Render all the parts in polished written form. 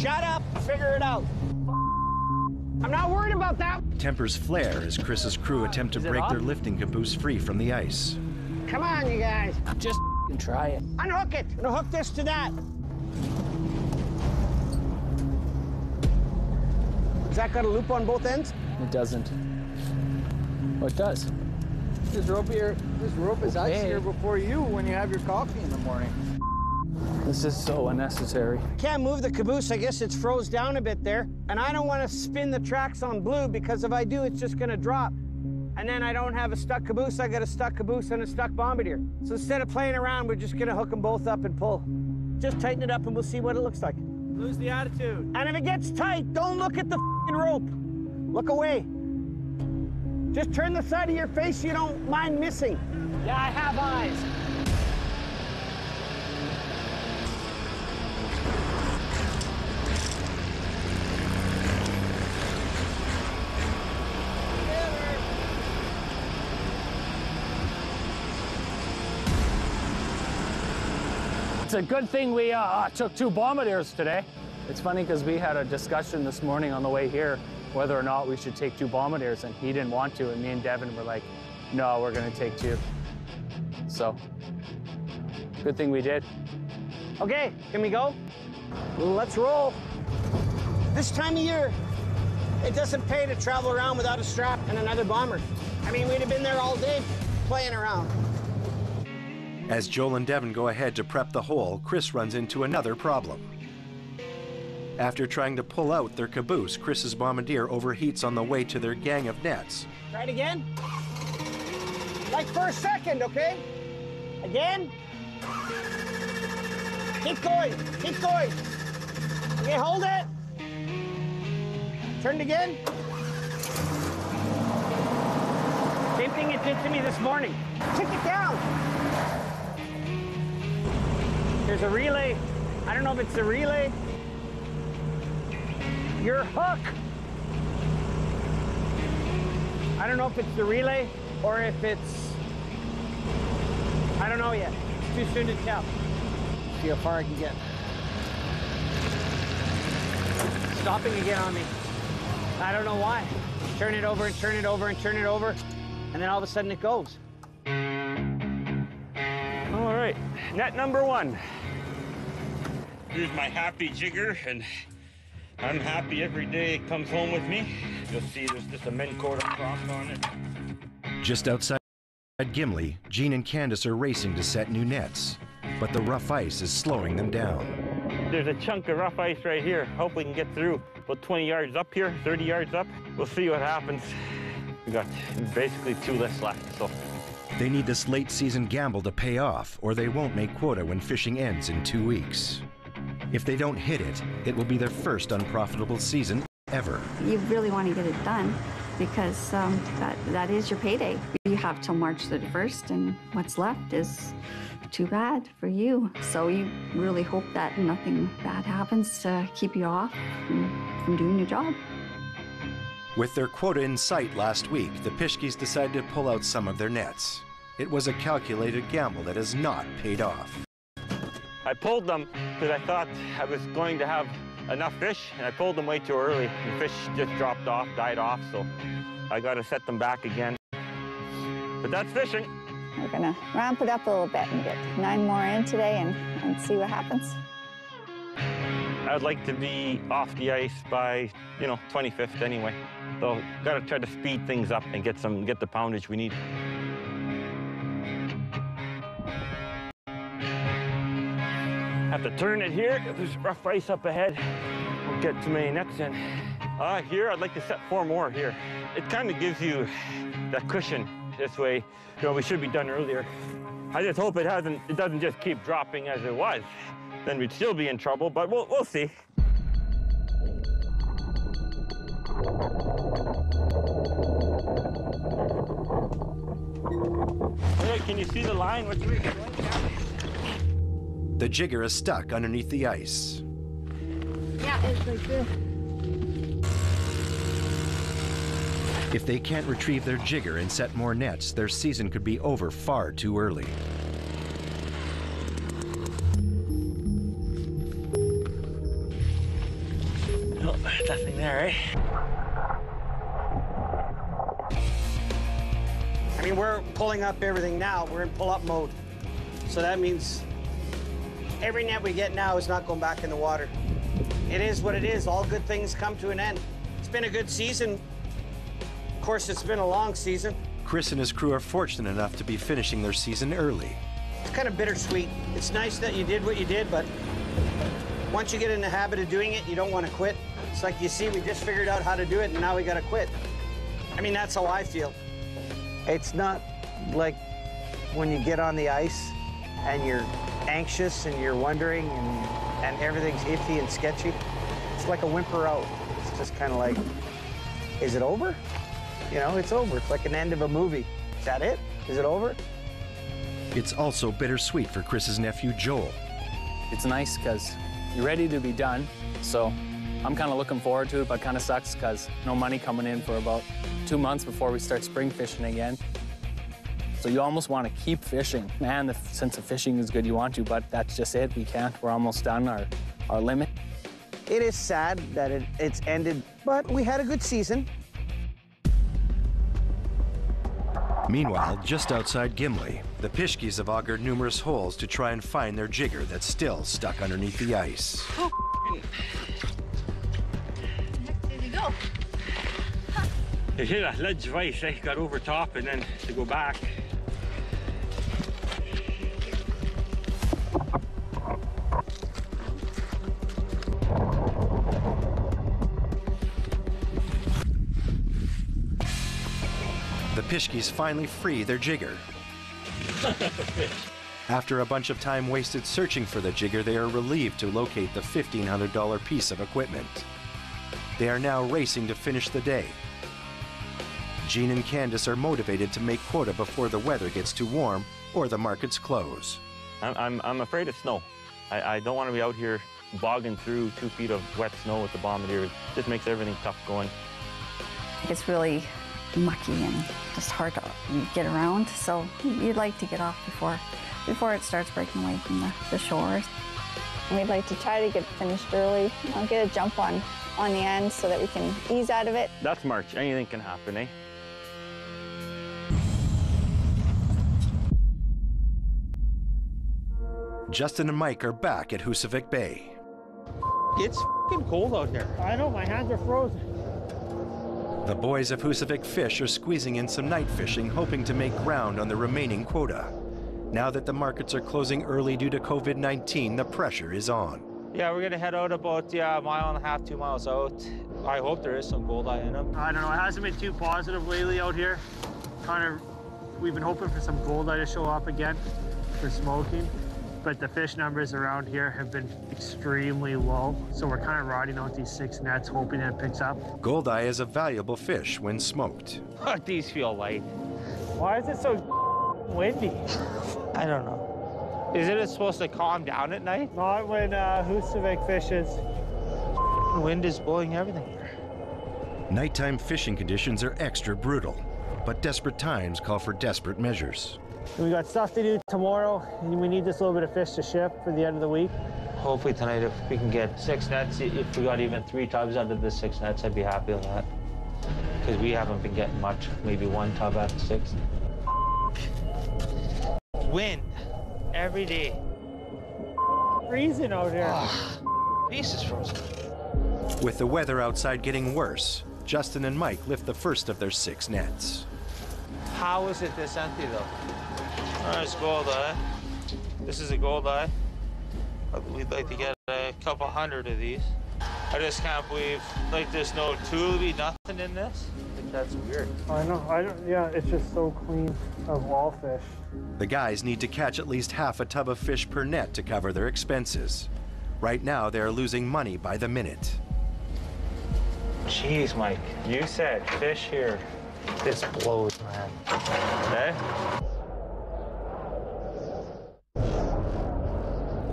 Shut up, figure it out. I'm not worried about that. Tempers flare as Chris's crew attempt to break their lifting caboose free from the ice. Come on, you guys. Just try it. Unhook it. And hook this to that. Has that got a loop on both ends? It doesn't. Oh, it does. This rope is icier before you when you have your coffee in the morning. This is so unnecessary. Can't move the caboose. I guess it's froze down a bit there. And I don't want to spin the tracks on blue because if I do, it's just going to drop. And then I don't have a stuck caboose. I got a stuck caboose and a stuck bombardier. So instead of playing around, we're just going to hook them both up and pull. Just tighten it up and we'll see what it looks like. Lose the attitude. And if it gets tight, don't look at the rope. Look away. Just turn the side of your face you don't mind missing. Yeah, I have eyes. It's a good thing we took 2 bombardiers today. It's funny because we had a discussion this morning on the way here whether or not we should take 2 bombardiers, and he didn't want to, and me and Devin were like, no, we're gonna take 2. So, good thing we did. Okay, can we go? Let's roll. This time of year, it doesn't pay to travel around without a strap and another bomber. I mean, we'd have been there all day playing around. As Joel and Devin go ahead to prep the hole, Chris runs into another problem. After trying to pull out their caboose, Chris's bombardier overheats on the way to their gang of nets. Try it again. Like for a second, okay? Again. Keep going, keep going. Okay, hold it. Turn it again. Same thing it did to me this morning. Kick it down. There's a relay. I don't know if it's the relay. Your hook. I don't know if it's the relay or if it's, I don't know yet. It's too soon to tell. See how far I can get. Stopping again on me. I don't know why. Turn it over and turn it over and turn it over, and then all of a sudden it goes. All right, net number 1. Here's my happy jigger, and I'm happy every day it comes home with me. You'll see there's just a men cord across on it. Just outside Gimli, Gene and Candace are racing to set new nets, but the rough ice is slowing them down. There's a chunk of rough ice right here. Hope we can get through. About 20 yards up here, 30 yards up. We'll see what happens. We got basically 2 lifts left, so. They need this late season gamble to pay off, or they won't make quota when fishing ends in 2 weeks. If they don't hit it, it will be their first unprofitable season ever. You really want to get it done because that is your payday. You have till March 31st, and what's left is too bad for you. So you really hope that nothing bad happens to keep you off from doing your job. With their quota in sight last week, the Pischkes decided to pull out some of their nets. It was a calculated gamble that has not paid off. I pulled them because I thought I was going to have enough fish, and I pulled them way too early. The fish just dropped off, died off, so I got to set them back again. But that's fishing. We're gonna ramp it up a little bit and get 9 more in today and see what happens. I'd like to be off the ice by, 25th anyway. So got to try to speed things up and get the poundage we need. Have to turn it here. If there's rough ice up ahead, won't get too many nets in. Here, I'd like to set 4 more here. It kind of gives you that cushion this way. We should be done earlier. I just hope it doesn't just keep dropping as it was. Then we'd still be in trouble, but we'll see. Hey, can you see the line? What's going down? The jigger is stuck underneath the ice. Yeah, it's like this. If they can't retrieve their jigger and set more nets, their season could be over far too early. Nothing there, eh? I mean, we're pulling up everything now. We're in pull-up mode. So that means every net we get now is not going back in the water. It is what it is. All good things come to an end. It's been a good season. Of course, it's been a long season. Chris and his crew are fortunate enough to be finishing their season early. It's kind of bittersweet. It's nice that you did what you did, but once you get in the habit of doing it, you don't want to quit. It's like, you see, we just figured out how to do it, and now we got to quit. I mean, that's how I feel. It's not like when you get on the ice and you're anxious and you're wondering and everything's iffy and sketchy. It's like a whimper out. It's just kind of like, is it over? You know, it's over. It's like an end of a movie. Is that it? Is it over? It's also bittersweet for Chris's nephew, Joel. It's nice because you're ready to be done. So I'm kind of looking forward to it, but kind of sucks because no money coming in for about 2 months before we start spring fishing again. So you almost want to keep fishing. Man, the sense of fishing is good, you want to, but that's just it. We can't. We're almost done our limit. It is sad that it's ended, but we had a good season. Meanwhile, just outside Gimli, the Pishkis have augured numerous holes to try and find their jigger that's still stuck underneath the ice. Oh, Did you go? They hit a ledge of ice, eh? Got over top and then to go back. The Pishkis finally free their jigger. After a bunch of time wasted searching for the jigger, they are relieved to locate the $1,500 piece of equipment. They are now racing to finish the day. Jean and Candace are motivated to make quota before the weather gets too warm or the markets close. I'm afraid of snow. I don't want to be out here bogging through 2 feet of wet snow with the bombardier. It just makes everything tough going. It's really mucky and just hard to get around, so you'd like to get off before it starts breaking away from the shores. And we'd like to try to get finished early, get a jump on the end so that we can ease out of it. That's March. Anything can happen, eh? Justin and Mike are back at Husavik Bay. It's f***ing cold out there. I know, my hands are frozen. The boys of Husavik Fish are squeezing in some night fishing, hoping to make ground on the remaining quota. Now that the markets are closing early due to COVID-19, the pressure is on. Yeah, we're gonna head out about a mile and a half, 2 miles out. I hope there is some goldeye in them. I don't know, it hasn't been too positive lately out here. We've been hoping for some goldeye to show up again for smoking, but the fish numbers around here have been extremely low. So we're kind of riding out these 6 nets, hoping that it picks up. Goldeye is a valuable fish when smoked. But these feel light. Why is it so windy? I don't know. Is it supposed to calm down at night? Not when Husavik fishes. The wind is blowing everything. Nighttime fishing conditions are extra brutal, but desperate times call for desperate measures. We got stuff to do tomorrow, and we need this little bit of fish to ship for the end of the week. Hopefully tonight, if we can get 6 nets, if we got even 3 tubs out of the 6 nets, I'd be happy with that. Because we haven't been getting much, maybe 1 tub out of 6. Wind every day. Freezing out here. This is frozen. With the weather outside getting worse, Justin and Mike lift the first of their 6 nets. How is it this empty, though? Oh, it's goldeye. This is a goldeye. We'd like to get a couple hundred of these. I just can't believe, like, there's no tule, nothing in this. I think that's weird. I know, yeah, it's just so clean of all fish. The guys need to catch at least half a tub of fish per net to cover their expenses. Right now, they are losing money by the minute. Jeez, Mike, you said fish here. This blows, man. Okay?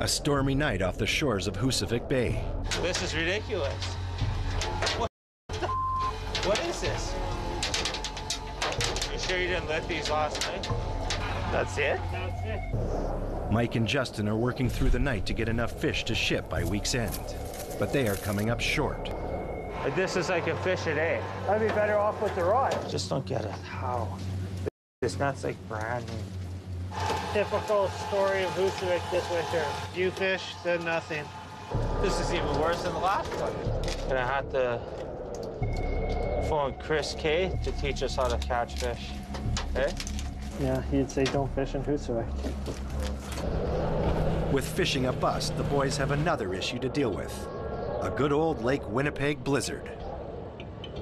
A stormy night off the shores of Husavik Bay. This is ridiculous. What is this? You sure you didn't let these last night? That's it? That's it. Mike and Justin are working through the night to get enough fish to ship by week's end, but they are coming up short. Like this is like a fish at A. I'd be better off with the rod. Just don't get it. How? This net's like brand new. Typical story of Husavik this winter. You fish, then nothing. This is even worse than the last one. And I had to phone Chris K to teach us how to catch fish. Eh? Yeah, he'd say don't fish in Husavik. With fishing a bust, the boys have another issue to deal with. A good old Lake Winnipeg blizzard.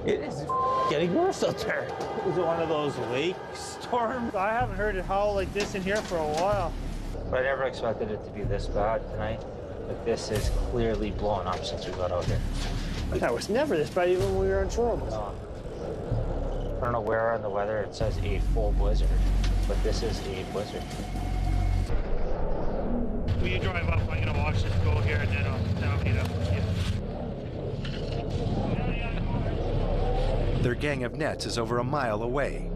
It is getting worse out there. Is it one of those lake storms? I haven't heard it howl like this in here for a while. But I never expected it to be this bad tonight. Like this is clearly blowing up since we got out here. That was never this bad even when we were on shore. I don't know where on the weather it says a full blizzard, but this is a blizzard. Will you drive up? I'm gonna watch this go here and then I'll meet up with you. Their gang of nets is over a mile away.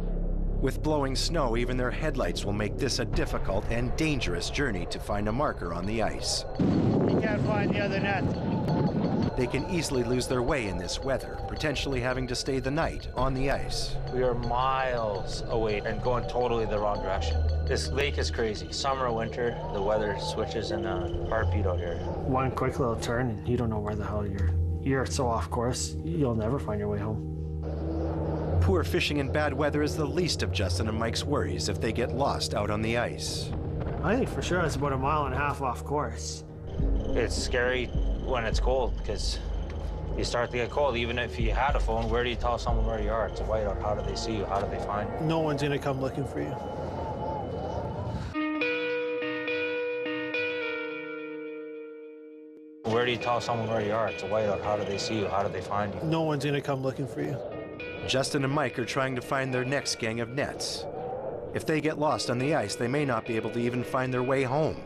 With blowing snow, even their headlights will make this a difficult and dangerous journey to find a marker on the ice. You can't find the other net. They can easily lose their way in this weather, potentially having to stay the night on the ice. We are miles away and going totally the wrong direction. This lake is crazy. Summer, winter, the weather switches in a heartbeat out here. One quick little turn and you don't know where the hell you're so off course, you'll never find your way home. Poor fishing in bad weather is the least of Justin and Mike's worries if they get lost out on the ice. I think for sure it's about 1.5 miles off course. It's scary when it's cold because you start to get cold. Even if you had a phone, where do you tell someone where you are? It's a whiteout. How do they see you? How do they find you? No one's gonna come looking for you. Where do you tell someone where you are? It's a whiteout. How do they see you? How do they find you? No one's gonna come looking for you. Justin and Mike are trying to find their next gang of nets. If they get lost on the ice, they may not be able to even find their way home.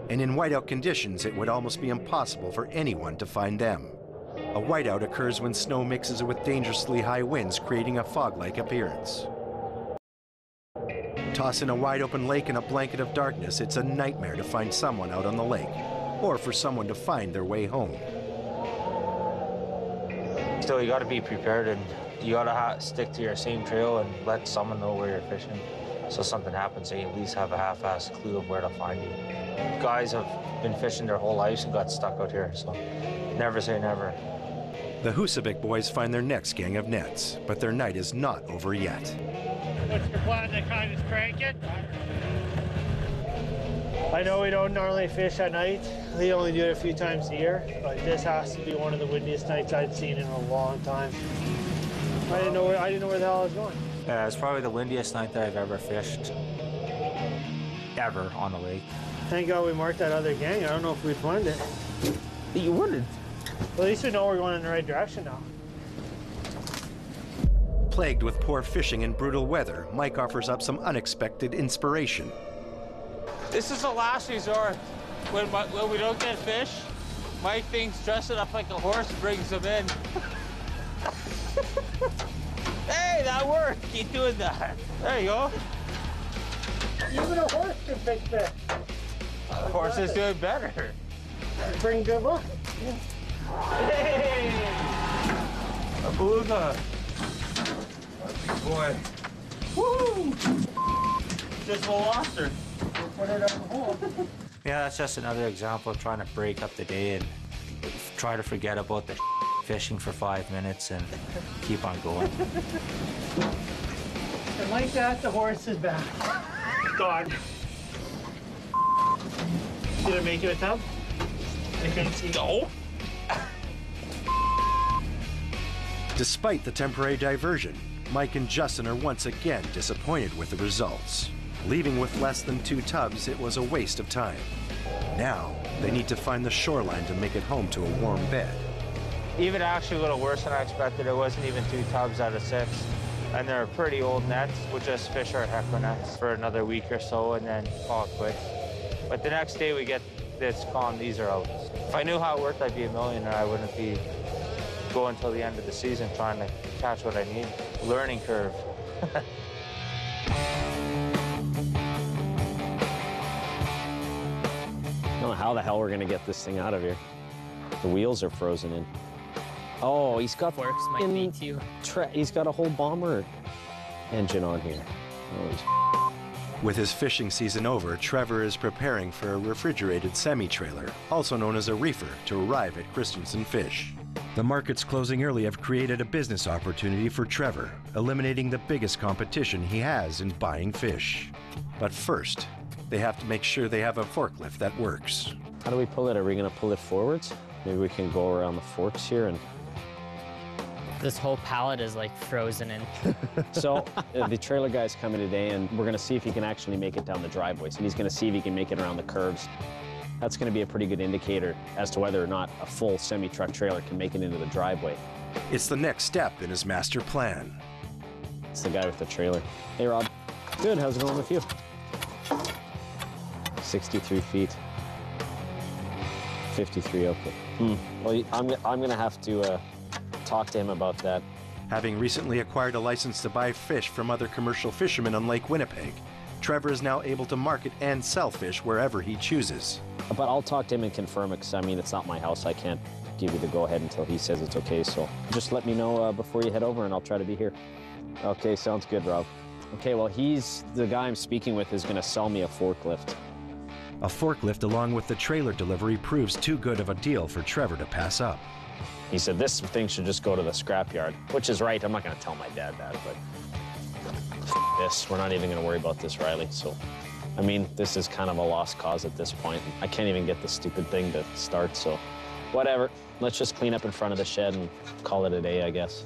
And in whiteout conditions, it would almost be impossible for anyone to find them. A whiteout occurs when snow mixes with dangerously high winds, creating a fog-like appearance. Toss in a wide-open lake in a blanket of darkness, it's a nightmare to find someone out on the lake, or for someone to find their way home. Still, you got to be prepared, and you got to stick to your same trail and let someone know where you're fishing. So something happens, so you at least have a half-assed clue of where to find you. Guys have been fishing their whole lives and got stuck out here, so never say never. The Husavik boys find their next gang of nets, but their night is not over yet. What's your plan to kind of crank it? I know we don't normally fish at night. We only do it a few times a year, but this has to be one of the windiest nights I've seen in a long time. I didn't know where the hell I was going. It's probably the windiest night that I've ever fished, ever on the lake. Thank God we marked that other gang. I don't know if we'd find it. You wouldn't. Well, at least we know we're going in the right direction now. Plagued with poor fishing and brutal weather, Mike offers up some unexpected inspiration. This is the last resort. When we don't get fish, Mike thinks dressing up like a horse brings them in. Hey, that worked. Keep doing that. There you go. Even a horse can fish fish. The horse is doing better. Bring good luck. Hey! A beluga. Boy. Woo! Just lost her. We'll put her down the hole. Yeah, that's just another example of trying to break up the day and try to forget about the fishing for 5 minutes and keep on going. And like that, the horse is back. Gone. Did I make you a tub? I couldn't see. No. Despite the temporary diversion, Mike and Justin are once again disappointed with the results. Leaving with less than 2 tubs, it was a waste of time. Now, they need to find the shoreline to make it home to a warm bed. Even actually a little worse than I expected. It wasn't even 2 tubs out of 6. And they're pretty old nets. We'll just fish our heckler nets for another week or so and then call it quits. But the next day we get this calm, these are out. If I knew how it worked, I'd be a millionaire. I wouldn't be going until the end of the season trying to catch what I need. Learning curve. I don't know how the hell we're gonna get this thing out of here. The wheels are frozen in. Oh, he's got Forks might beat you. He's got a whole bomber engine on here. Oh, With his fishing season over, Trevor is preparing for a refrigerated semi-trailer, also known as a reefer, to arrive at Christensen Fish. The markets closing early have created a business opportunity for Trevor, eliminating the biggest competition he has in buying fish. But first, they have to make sure they have a forklift that works. How do we pull it? Are we going to pull it forwards? Maybe we can go around the forks here and... This whole pallet is like frozen in. So the trailer guy's coming today, and we're going to see if he can actually make it down the driveways. And he's going to see if he can make it around the curves. That's going to be a pretty good indicator as to whether or not a full semi-truck trailer can make it into the driveway. It's the next step in his master plan. It's the guy with the trailer. Hey, Rob. Good. How's it going with you? 63 feet. 53, okay. Well, I'm going to have to talk to him about that. Having recently acquired a license to buy fish from other commercial fishermen on Lake Winnipeg, Trevor is now able to market and sell fish wherever he chooses. But I'll talk to him and confirm it, because, I mean, it's not my house. I can't give you the go-ahead until he says it's okay. So just let me know before you head over, and I'll try to be here. Okay, sounds good, Rob. Okay, well, the guy I'm speaking with is going to sell me a forklift. A forklift along with the trailer delivery proves too good of a deal for Trevor to pass up. He said this thing should just go to the scrapyard, which is right. I'm not going to tell my dad that, but this, we're not even going to worry about this, Riley. So, I mean, this is kind of a lost cause at this point. I can't even get the stupid thing to start, so whatever. Let's just clean up in front of the shed and call it a day, I guess.